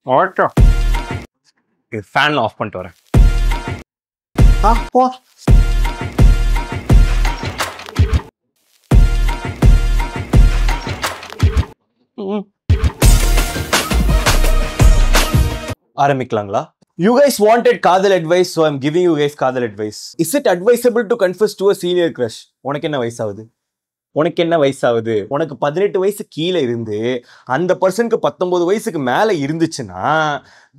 Otto fan of பண்ணிட்டு வரேன். போ. ஆரம்பிக்கலாங்களா? You guys wanted Kadhal advice, so I'm giving you guys Kadhal advice. Is it advisable to confess to a senior crush? உனக்கு என்ன வயசாகுது? உனக்கு 18 வயசு கீழே இருந்து அந்த பர்சனுக்கு 19 வயசுக்கு மேல இருந்துச்சுன்னா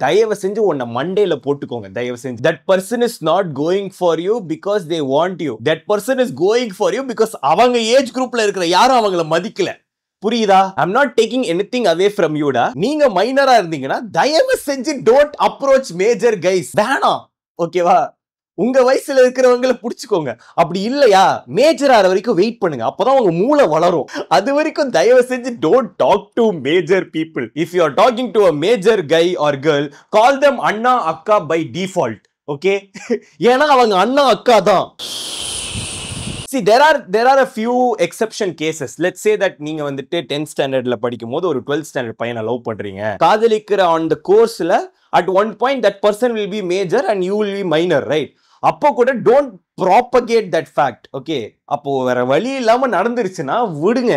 தயவு செஞ்சு உன்னை மண்டேல போட்டுக்கோங்க. தயவு செஞ்சு. That person is not going for you because they want you. That person is going for you because அவங்க ஏஜ் குரூப்ல இருக்கிற யாரும் அவங்கள மதிக்கல. புரியுதா? I'm not taking anything away from you டா. நீங்க மைனரா இருந்தீங்கன்னா தயவு செஞ்சு don't approach major guys. வேணாம். ஓகேவா? உங்க வயசுல இருக்கிறவங்களை புடிச்சுக்கோங்க. அப்படி இல்லையா மேஜர் ஆற வரைக்கும் வெயிட் பண்ணுங்க. அப்பதான் உங்க மூளை வளரும். அது வரைக்கும் தயவு செஞ்சு don't talk to major people. If you are talking to a major guy or girl, call them அண்ணா அக்கா by default. Okay? ஏன்னா அவங்க அண்ணா அக்கா தான். See, there are a few exception cases. Let's say that நீங்க வந்துட்டு 10th standardல படிக்கும்போது ஒரு 12th standard பையனை லவ் பண்றீங்க. காதலிக்கிற on the courseல at one point that person will be major and you will be minor, right? அப்போ கூட don't propagate that fact. Okay? அப்போ வேற வழி இல்லாம நடந்துருச்சுன்னா விடுங்க.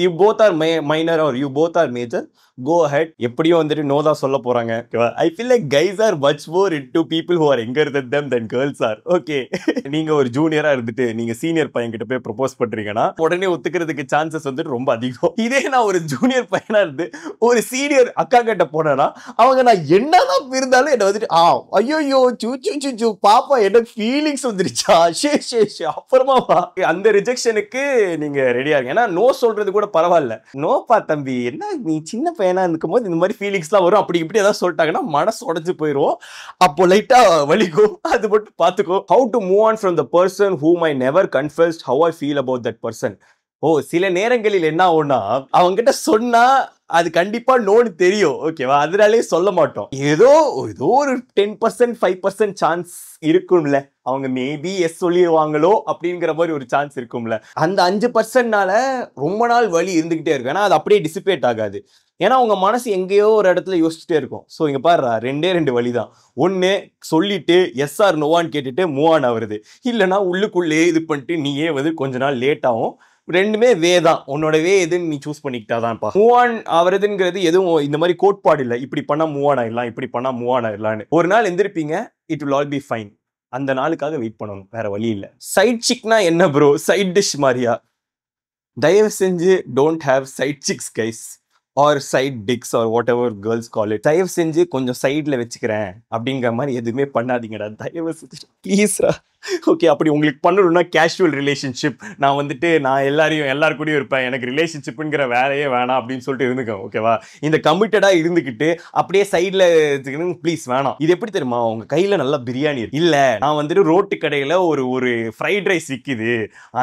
You both are minor or you both are major, go ahead. எப்படியோ வந்துட்டு no தான் சொல்ல போறாங்க. I feel like guys are much more into people who are younger than them than girls are. Okay? நீங்க ஒரு ஜூனியரா இருந்துட்டு நீங்க சீனியர் பையன் கிட்ட போய் ப்ரொபோஸ் பண்றீங்கன்னா உடனே ஒத்துக்கிறதுக்கு சான்சஸ் வந்துட்டு ரொம்ப அதிகம். இதே நான் ஒரு ஜூனியர் பையனா இருந்து ஒரு சீனியர் அக்கா கிட்ட போனேன்னா அவங்க நான் என்னதான் இருந்தாலும் என்ன வந்துட்டு ஐயோ சூ பாப்பா என்ன ஃபீலிங்ஸ் வந்துருச்சா அப்புறமா அந்த ரிஜெக்ஷனுக்கு நீங்க ரெடியா இருங்க. ஏன்னா நோ சொல்றது கூட பரவாயில்ல. நோப்பா தம்பி என்ன நீ சின்ன பையனா இருக்கும் போது இந்த மாதிரி ஃபீலிங்ஸ் எல்லாம் வரும். அப்படி இப்படி ஏதாவது சொல்லிட்டாங்கன்னா மனசு உடைஞ்சு போயிரும். அப்போ லைட்டா வலிக்கும். அது மட்டும் பாத்துக்கோ. How to move on from the person whom I never confessed how I feel about that person. சில நேரங்களில் என்ன ஆகும்னா அவங்க கிட்ட சொன்னா அது கண்டிப்பா நோன்னு தெரியும். ஓகேவா? அதனாலே சொல்ல மாட்டோம். ஏதோ ஒரு 10% 5% சான்ஸ் இருக்கும்ல. அவங்க மேபி எஸ் சொல்லிடுவாங்களோ அப்படிங்கிற மாதிரி ஒரு சான்ஸ் இருக்கும்ல. அந்த 5%னால ரொம்ப நாள் வலி இருந்துகிட்டே இருக்கும். ஏன்னா அது அப்படியே டிசிபேட் ஆகாது. ஏன்னா உங்க மனசு எங்கேயோ ஒரு இடத்துல யோசிச்சுட்டே இருக்கும். ஸோ இங்க பாரு 2 வழி தான். ஒன்னு சொல்லிட்டு எஸ் ஆர் நோவான்னு கேட்டுட்டு மூவ் ஆன் ஆகுறது. இல்லைன்னா உள்ளுக்குள்ளே இது பண்ணிட்டு நீயே வந்து கொஞ்ச நாள் லேட் ஆகும். ரெண்டுமே வே தான். உன்னோட வே எதுன்னு நீ சூஸ் பண்ணிக்கிட்டாதான்ப்பா. மூவ் ஆன் ஆவறதுங்கிறது எதுவும் இந்த மாதிரி கோட்பாடு இல்லை. இப்படி பண்ணா மூவ் ஆன் ஆயிடலாம், இப்படி பண்ணா மூவ் ஆன் ஆயிடலான்னு. ஒரு நாள் எந்திருப்பீங்க, it will all be fine. அந்த நாளுக்காக வெயிட் பண்ணணும், வேற வழி இல்லை. சைட் சிக்னா என்ன ப்ரோ? சைட் டிஷ் மாதிரியா? தயவு செஞ்சு don't have side chicks guys or side dicks or whatever girls call it. தயவு செஞ்சு கொஞ்சம் சைட்ல வச்சுக்கிறேன் அப்படிங்கிற மாதிரி எதுவுமே பண்ணாதீங்கடா. தயவு செஞ்சு ப்ளீஸ்ரா. ஓகே, அப்படி உங்களுக்கு பண்ணணும்னா கேஷுவல் ரிலேஷன்ஷிப். நான் எல்லாருக்கூடயும் இருப்பேன், எனக்கு ரிலேஷன்ஷிப்புங்கிற வேலையே வேணாம் அப்படின்னு சொல்லிட்டு இருந்துக்கோங்க. ஓகேவா? இந்த கமிட்டடா இருந்துக்கிட்டு அப்படியே சைட்ல ப்ளீஸ் வேணாம். இது எப்படி தெரியுமா? உங்க கையில நல்லா பிரியாணி இருக்கு. இல்ல நான் வந்துட்டு ரோட்டு கடையில ஒரு ஃப்ரைட் ரைஸ் விற்குது.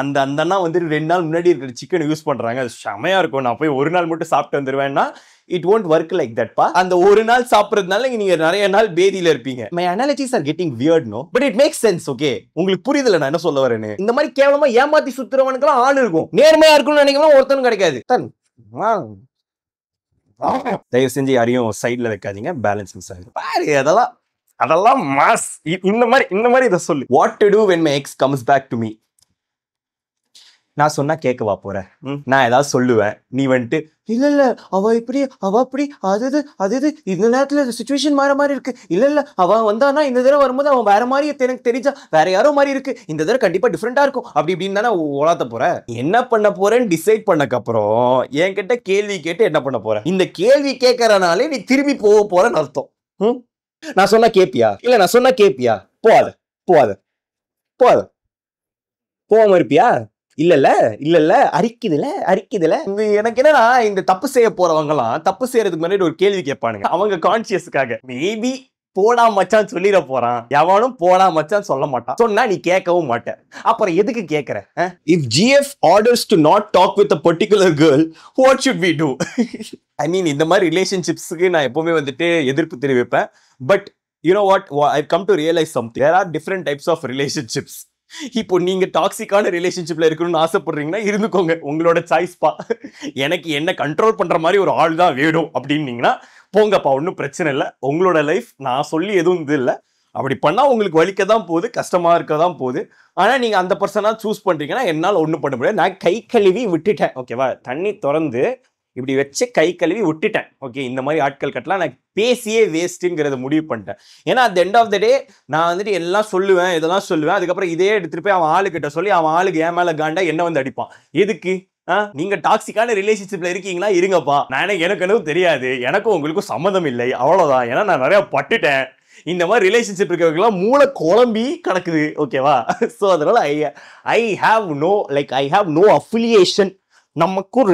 அந்த அண்ணா வந்துட்டு 2 நாள் முன்னாடி இருக்கிற சிக்கன் யூஸ் பண்றாங்க, அது செமையா இருக்கும், நான் போய் ஒரு நாள் மட்டும் சாப்பிட்டு வந்துருவேன்னா it won't work like that பா. அந்த ஒரு நாள் சாப்பிடுறதுனால நீங்க நிறைய நாள் பேதியில இருப்பீங்க. My analogies are getting weird, no? But it makes sense, okay? உங்களுக்கு புரியுதுல நான் என்ன சொல்ல வரேன்னு? இந்த மாதிரி கேவலமா ஏமாத்தி சுத்துறவனுக்குலாம் ஆள் இருக்கும். நேர்மையா இருக்கும்னு நினைக்கிறவங்க ஒருத்தனும் கிடைக்காது. தயவு செஞ்சு யாரையும் சைட்ல வைக்காதீங்க, பேலன்ஸ் மிஸ் ஆகுது. பாரு அதெல்லாம் மாஸ். இந்த மாதிரி இதை சொல்லு. What to do when my ex comes back to me? நான் சொன்னா கேட்கவா போற? நான் ஏதாவது சொல்லுவேன், நீ வந்துட்டு இல்ல அவ இப்படி அவ அப்படி அது இந்த நேரத்துல சிச்சுவேஷன் மாற மாதிரி இருக்கு. இல்ல அவ வந்தானா இந்த தடவை வரும்போது அவன் வேற மாதிரி எனக்கு தெரிஞ்சா வேற யாரோ மாதிரி இருக்கு, இந்த தடவை கண்டிப்பா டிஃப்ரெண்டா இருக்கும் அப்படி இப்படின்னு தானே ஓலாத்த போற. என்ன பண்ண போறேன்னு டிசைட் பண்ணக்கப்புறம் என்கிட்ட கேள்வி கேட்டு என்ன பண்ண போற? இந்த கேள்வி கேட்கறனாலே நீ திரும்பி போக போறன்னு அர்த்தம். நான் சொன்னா கேப்பியா? இல்ல நான் சொன்னா கேப்பியா? போவாத போகாம இருப்பியா? இல்ல அரிக்குதுல. எனக்கு என்னன்னா இந்த தப்பு செய்ய போறவங்கலாம் தப்பு செய்யறதுக்கு முன்னாடி ஒரு கேள்வி கேட்பானுங்க. அவங்க கான்சியஸுக்காக மேபி போடா மச்சான் சொல்லிட போறான். எவனும் போடா மச்சான் சொல்ல மாட்டான். சொன்னா நீ கேட்கவும் மாட்ட. அப்புறம் எதுக்கு கேட்கற? If GF orders to not talk with a particular girl, what should we do? I mean, இந்த மாதிரி ரிலேஷன்ஷிப்ஸ்க்கு நான் எப்பவுமே வந்துட்டு எதிர்ப்பு தெரிவிப்பேன். But you know what? I've come to realize something. There are different types of relationships. இப்போ நீங்க டாக்ஸிக்கான ரிலேஷன்ஷிப்ல இருக்கணும்னு ஆசைப்படுறீங்கன்னா இருந்துக்கோங்க, உங்களோட சாய்ஸ்பா. எனக்கு என்ன கண்ட்ரோல் பண்ற மாதிரி ஒரு ஆள் தான் வேணும் அப்படின்னீங்கன்னா போங்கப்பா, ஒன்றும் பிரச்சனை இல்லை. உங்களோட லைஃப், நான் சொல்லி எதுவும் இது இல்லை. அப்படி பண்ணா உங்களுக்கு வலிக்க தான் போகுது, கஷ்டமா இருக்க தான் போகுது. ஆனா நீங்க அந்த பர்சனா சூஸ் பண்றீங்கன்னா என்னால ஒண்ணும் பண்ண முடியாது. நான் கை கழுவி விட்டுட்டேன், ஓகேவா? தண்ணி திறந்து இப்படி வச்சு கை கழுவி விட்டுட்டேன். ஓகே, இந்த மாதிரி ஆட்கள் கட்டலாம் நான் பேசியே வேஸ்ட்டுங்கிறத முடிவு பண்ணிட்டேன். ஏன்னா அட் எண்ட் ஆஃப் த டே நான் வந்துட்டு எல்லாம் சொல்லுவேன், இதெல்லாம் சொல்லுவேன். அதுக்கப்புறம் இதே எடுத்துட்டு போய் அவன் ஆளுக்கிட்ட சொல்லி அவன் ஆளுக்கு ஏன் மேல காண்டா என்ன வந்து அடிப்பான். எதுக்கு? நீங்க டாக்ஸிக்கான ரிலேஷன்ஷிப்ல இருக்கீங்களா, இருங்கப்பா. எனக்கு எனக்கு தெரியாது, எனக்கும் உங்களுக்கும் சம்மந்தம் இல்லை, அவ்வளவுதான். ஏன்னா நான் நிறைய பட்டுட்டேன். இந்த மாதிரி ரிலேஷன்ஷிப் இருக்கிறவங்கலாம் மூளை குழம்பி கிடக்குது, ஓகேவா? ஸோ அதனால ஐ ஹாவ் நோ அஃபிலியேஷன். நமக்கும்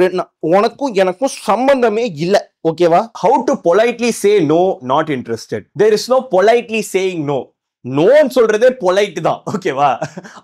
உனக்கும் எனக்கும் சம்பந்தமே இல்லை, ஓகேவா? How to politely say no, not interested. There is no politely saying no. நோன்னு சொல்றதே பொலைட் தான், ஓகேவா?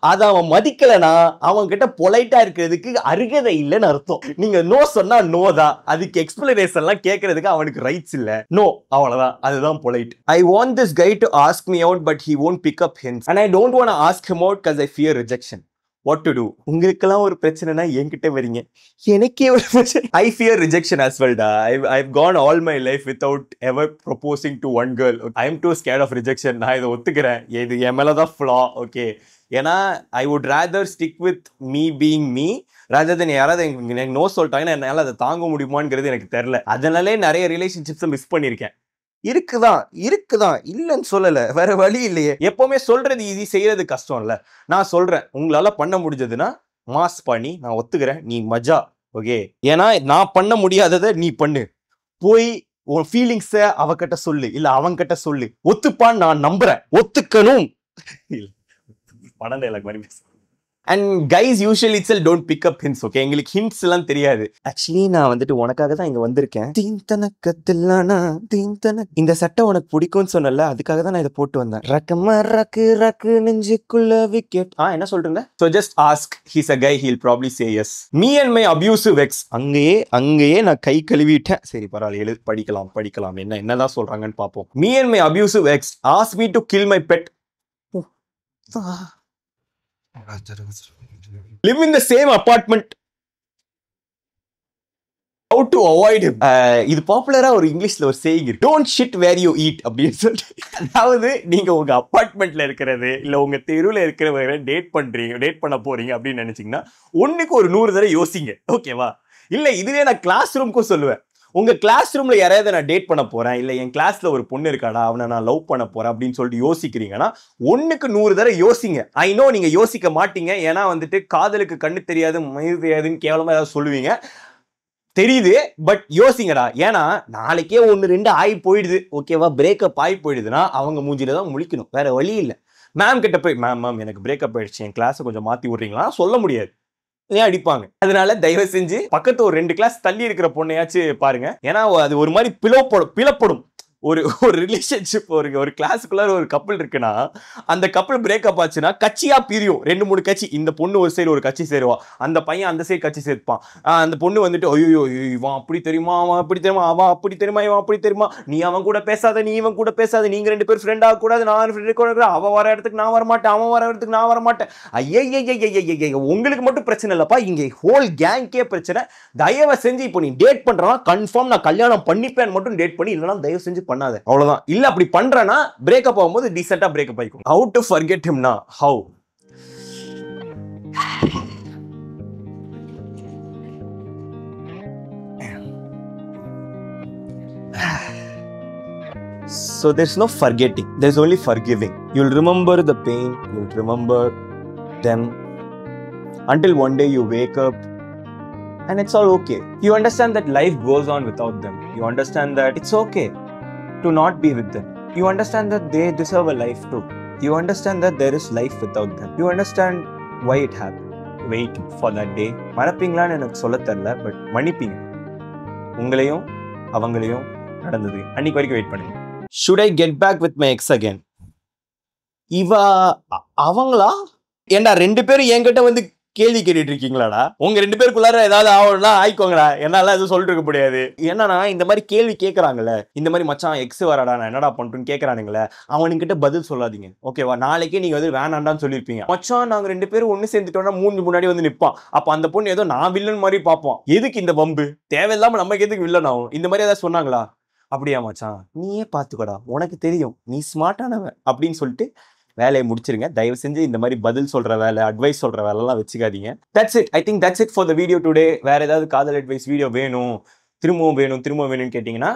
அதை அவன் மதிக்கலனா அவன் கிட்ட பொலைட்டா இருக்கிறதுக்கு அருகதை இல்லைன்னு அர்த்தம். நீங்க நோ சொன்னா நோ தான், அதுக்கு எக்ஸ்பிளனேஷன் எல்லாம் கேட்கறதுக்கு அவனுக்கு ரைட்ஸ் இல்ல. நோ, அவ்வளவுதான். அதுதான் polite. I want this guy to ask me out but he won't pick up hints and I don't want to ask him out because I fear rejection. What to do? உங்களுக்கெல்லாம் ஒரு பிரச்சனைனா என்கிட்ட வரீங்க, எனக்கே ஒரு பிரச்சனை. I fear rejection as well da. I've gone all my life without ever proposing to one girl. I am too scared of rejection. நான் இதை ஒத்துக்கிறேன், இது என் மேலதான் flaw. ஓகே, ஏன்னா I would rather stick with me being me rather than யாராவது எனக்கு no சொல்லிட்டாங்கன்னா என்னால் அதை தாங்க முடியுமாங்கிறது எனக்கு தெரியல. அதனாலே நிறைய ரிலேஷன்ஷிப்ஸை மிஸ் பண்ணியிருக்கேன். இருக்குதான் இல்லைன்னு சொல்லல, வேற வழி இல்லையே. எப்பவுமே சொல்றது ஈஸி, செய்யறது கஷ்டம் இல்ல. நான் சொல்றேன், உங்களால பண்ண முடிஞ்சதுன்னா மாஸ் பண்ணி நான் ஒத்துக்கிறேன், நீ மஜா. ஓகே, ஏன்னா நான் பண்ண முடியாததை நீ பண்ணு. போய் உன் ஃபீலிங்ஸ அவகிட்ட சொல்லு, இல்ல அவன்கிட்ட சொல்லு. ஒத்துப்பான்னு நான் நம்புறேன், ஒத்துக்கணும். படம் டைலாக் மாதிரி பேச. And guys usually itself don't pick up hints, okay? எங்களுக்கு hints எல்லாம் தெரியாது. ஆக்சுவலி நான் வந்துட்டு உனக்காக தான் இங்க வந்திருக்கேன். இந்த சட்டை உனக்கு பிடிக்கும்னு சொன்னல, அதுக்காக தான் நான் இதை போட்டு வந்தேன். ரக்கமா ரக்கு நெஞ்சுக்குள்ள விக்கெட். என்ன சொல்றீங்க? So just ask. He's a guy, he'll probably say yes. Me and my abusive ex. அங்கேயே நான் கை கழுவிட்டேன். சரி பரவாயில்ல, படிக்கலாம் என்னதான் சொல்றாங்கன்னு பாப்போம். Me and my abusive ex asked me to kill my pet. Live in the same apartment. How to avoid him? இது பாப்புலரா ஒரு இங்கிலீஷ்ல ஒரு சேயிங் இருக்கு, don't shit where you eat அப்படின்னு சொல்லிட்டு. அதாவது நீங்க உங்க அபார்ட்மெண்ட்ல இருக்கிறது இல்ல உங்க தெருவில் இருக்கிறவங்க டேட் பண்ண போறீங்க அப்படின்னு நினைச்சீங்கன்னா ஒண்ணுக்கு ஒரு 100 தடவை யோசிங்க, ஓகேவா? இல்ல இதுவே நான் கிளாஸ் ரூம்க்கும் சொல்லுவேன். உங்க கிளாஸ் ரூம்ல யாரையாவது நான் டேட் பண்ண போறேன், இல்ல என் கிளாஸ்ல ஒரு பொண்ணு இருக்காடா அவனை நான் லவ் பண்ண போறேன் அப்படின்னு சொல்லிட்டு யோசிக்கிறீங்கன்னா ஒண்ணுக்கு 100 தடவை யோசிங்க. ஐ நோ நீங்க யோசிக்க மாட்டீங்க, ஏன்னா வந்துட்டு காதலுக்கு கண்ணு தெரியாது மயிறு தெரியாதுன்னு கேவலமா ஏதாவது சொல்லுவீங்க, தெரியுது. பட் யோசிங்கடா, ஏன்னா நாளைக்கே 1-2 ஆகி போயிடுது, ஓகேவா? பிரேக்கப் ஆகி போயிடுதுன்னா அவங்க மூஞ்சில தான் முழிக்கணும், வேற வழி இல்லை. மேம் கிட்ட போய் மேம் எனக்கு பிரேக்கப் ஆயிடுச்சு, என் கிளாஸை கொஞ்சம் மாத்தி விடுறீங்களா சொல்ல முடியாது, ஏன் அடிப்பாங்க. அதனால தயவு செஞ்சு பக்கத்து ஒரு 2 கிளாஸ் தள்ளி இருக்கிற பொண்ணையாச்சும் பாருங்க, ஏன்னா அது ஒரு மாதிரி பிளப்படும். ஒரு ரிலேஷன்ஷிப், ஒரு கிளாஸுக்குள்ள ஒரு கப்பல் இருக்குன்னா அந்த கப்பல் பிரேக்கப் ஆச்சுன்னா கட்சியா பிரியும், 2-3 கட்சி. இந்த பொண்ணு ஒரு சைடு ஒரு கட்சி சேருவா, அந்த பையன் அந்த சைடு கட்சி சேர்ப்பான். அந்த பொண்ணு வந்துட்டு ஐயோ இவன் அப்படி தெரியுமா, அவன் அப்படி தெரியுமா, அவன் அப்படி தெரியுமா, இவன் அப்படி தெரியுமா, நீ அவன் கூட பேசாத, நீ இவன் கூட பேசாத, நீங்க 2 பேர் ஃப்ரெண்ட் ஆக கூடாது, நான் ஃப்ரெண்ட் கூட, அவன் வர இடத்துக்கு நான் வரமாட்டேன், அவன் வர இடத்துக்கு நான் வரமாட்டேன். ஐய உங்களுக்கு மட்டும் பிரச்சனை இல்லப்பா, இங்க ஹோல் கேங்கே பிரச்சனை. தயவு செஞ்சு இப்போ நீ டேட் பண்றனா கன்ஃபார்ம் நான் கல்யாணம் பண்ணிப்பேன் மட்டும் டேட் பண்ணி, இல்லைன்னா தயவு செஞ்சு பண்ணாத, அவ்வளவுதான். இல்ல அப்படி பண்றனா பிரேக்கப் ஆகும்போது டீசென்ட்டா breakup ஆயிக்கும். How to forget him na? How? So there's no forgetting, there's only forgiving. You'll remember the pain, you'll remember them until one day you wake up and it's all okay. You understand that life goes on without them. You understand that it's okay to not be with them. You understand that they deserve a life too. You understand that there is life without them. You understand why it happened. Wait for that day. மறப்பீங்களான்னு எனக்கு சொல்ல தெரியல, but மன்னிப்பீங்க. உங்களையும் அவங்களையும் நடந்தது அன்னைக்கு வரைக்கும் wait பண்ணுங்க. Should I get back with my ex again? அவங்களா? ஏண்டா 2 பேரும் என்கிட்ட வந்து கேள்வி கேட்டுட்டு இருக்கீங்களாடா? உங்க 2 பேருக்குள்ளார ஏதாவது ஆகணும்னா ஆயிக்கோங்கடா. என்னால எதுவும் சொல்லிட்டு இருக்க முடியாது. என்னன்னா இந்த மாதிரி கேள்வி கேட்கறாங்கல்ல, இந்த மாதிரி மச்சான் எக்ஸ் வரடா நான் என்னடா பண்றேன்னு கேட்கறானுங்களே, அவனுங்கிட்ட பதில் சொல்லாதீங்க. ஓகேவா? நாளைக்கே நீங்க வந்து வேணாண்டான்னு சொல்லிருப்பீங்க. மச்சான் நாங்க 2 பேரும் ஒண்ணு சேர்ந்துட்டோம்னா மூஞ்சி முன்னாடி வந்து நிப்பான். அப்ப அந்த பொண்ணு ஏதோ நான் வில்லன் மாதிரி பார்ப்போம். எதுக்கு இந்த வம்பு? தேவையில்லாம நமக்கு எதுக்கு வில்லன் ஆகும்? இந்த மாதிரி ஏதாவது சொன்னாங்களா? அப்படியா மச்சான், நீயே பாத்துக்கோடா, உனக்கு தெரியும், நீ ஸ்மார்ட்டானவன் அப்படின்னு சொல்லிட்டு வேலையை முடிச்சிருங்க. தயவு செஞ்சு இந்த மாதிரி பதில் சொல்ற வேலை, அட்வைஸ் சொல்ற வேலை எல்லாம் வச்சுக்காதீங்க. That's it. I think that's it for the video today. வேற ஏதாவது காதல் அட்வைஸ் வீடியோ வேணும், திரும்பவும் வேணும்னு கேட்டீங்கன்னா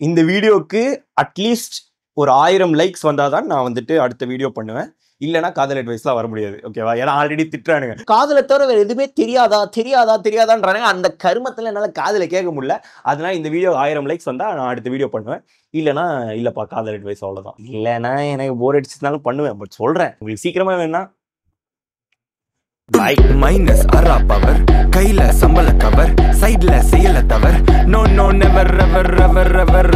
இந்த வீடியோக்கு அட்லீஸ்ட் ஒரு 1000 லைக்ஸ் வந்தாதான் நான் வந்துட்டு அடுத்த வீடியோ பண்ணுவேன். இல்லைன்னா காதல் அட்வைஸ்லாம் வர முடியாது. ஓகேவா? ஏன்னா ஆல்ரெடி திட்டுறானுங்க, காதலை தவிர வேற எதுவுமே தெரியாதான்றானுங்க. அந்த கருமத்துல என்னால காதலை கேட்க முடியல. அதனால இந்த வீடியோ 1000 லைக்ஸ் வந்தா நான் அடுத்த வீடியோ பண்ணுவேன். இல்லைன்னா இல்லப்பா காதல் அட்வைஸ் அவ்வளவுதான். இல்லைன்னா எனக்கு போர் அடிச்சதுனாலும் பண்ணுவேன். பட் சொல்றேன், உங்களுக்கு சீக்கிரமா வேணா மைனஸ் அரா பவர், கையில சம்பள கவர், சைட்ல செய்யல தவர், நோ நோ நெவர் எவர் எவர் எவர் எவர்